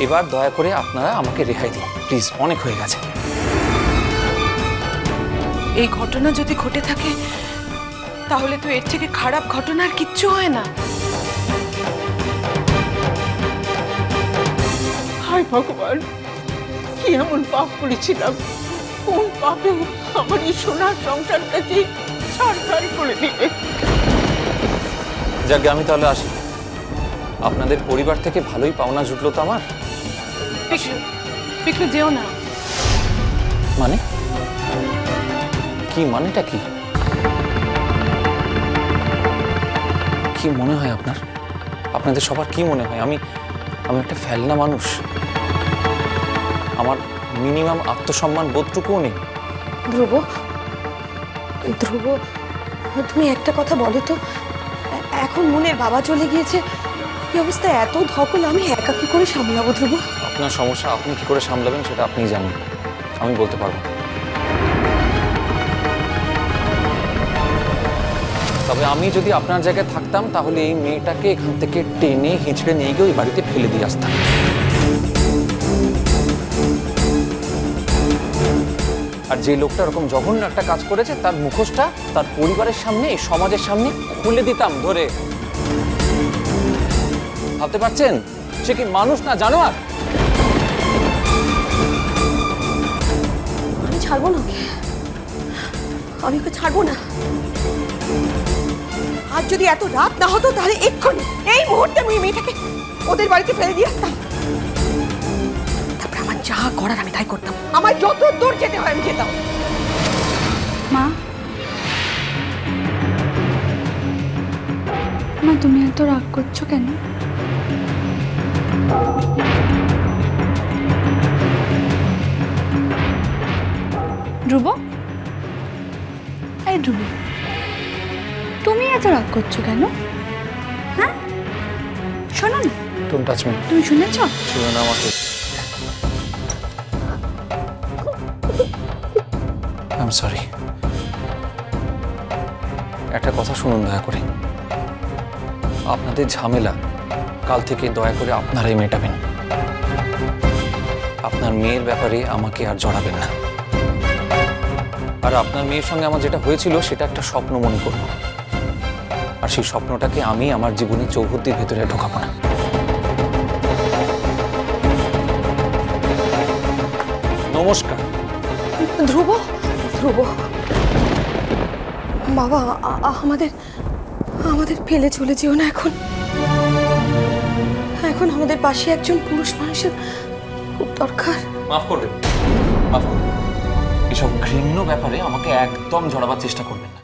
এবার দয়া করে আপনারা আমাকে রেহাই দিন প্লিজ, অনেক হয়ে গেছে। এই ঘটনা যদি ঘটে থাকে তাহলে তো এর থেকে খারাপ ঘটনা আর কিচ্ছু হয় না। হায় ভগবান, কি এমন পাপ করেছিলাম? কোন পাপে আমার এই সোনার সংসারটাকে ছাড়খাড় করে দিলে? যাকে আমি তাহলে আসি, আপনাদের পরিবার থেকে ভালোই পাওনা জুটলো তো আমার। পিকলু যেও না। মানে কি? মানেটা কি? কি মনে হয় আপনার? আপনাদের সবার কি মনে হয়? আমি একটা ফেলনা মানুষ? আমার মিনিমাম আত্মসম্মান বোধটুকুও নেই। ধ্রুব, তুমি একটা কথা বলো তো, এখন মনের বাবা চলে গিয়েছে, এই অবস্থায় এত ধকল আমি একা কি করে সামলাবো? ধ্রুব, আপনার সমস্যা, আপনি কি করে সামলাবেন সেটা আপনিই জানেন, আমি বলতে পারবো না। তবে আমি যদি আপনার জায়গায় থাকতাম তাহলে এই মেয়েটাকে এখান থেকে টেনে হিঁচড়ে নিয়ে গিয়ে ওই বাড়িতে ফেলে দিয়ে আসতাম। আর যে লোকটা এরকম জঘন্য একটা কাজ করেছে তার মুখোশটা তার পরিবারের সামনে, এই সমাজের সামনে খুলে দিতাম ধরে। ভাবতে পারছেন সে কি মানুষ না জানোয়ার? আমি ছাড়বো না, আমি ওকে ছাড়বো না। আজ যদি এত রাত না হতো তাহলে এক্ষুনি এই মুহূর্তে আমি মেয়েটাকে ওদের বাড়িতে ফেলে দিয়ে আসতাম। তারপরে আমার যা করার আমি তাই করতাম, আমার যত দূর যেতে হয় আমি যেতাম। মা, মা তুমি এত রাগ করছো কেন? ধ্রুব, এই ধ্রুব, তুমি এত রাগ করছো কেন? হ্যাঁ, শোনো না। Don't touch me. তুমি শুনেছ? শুনো না আমাকে। I am sorry. একটা কথা শুনুন দয়া করে, আপনাদের ঝামেলা কাল থেকে দয়া করে আপনারাই মেটাবেন। আপনার মেয়ের ব্যাপারে আমাকে আর জড়াবেন না। আর আপনার মেয়ের সঙ্গে আমার যেটা হয়েছিল সেটা একটা স্বপ্ন মনে করব, আর সেই স্বপ্নটাকে আমি আমার জীবনের চৌহদ্দির ভেতরে ঢোকাবো না। নমস্কার। ধ্রুব, বাবা আমাদের ফেলে চলে যেও না। এখন আমাদের পাশে একজন পুরুষ মানুষের খুব দরকার। মাফ করবেন, এসব ঘৃণ্য ব্যাপারে আমাকে একদম জড়াবার চেষ্টা করবেন না।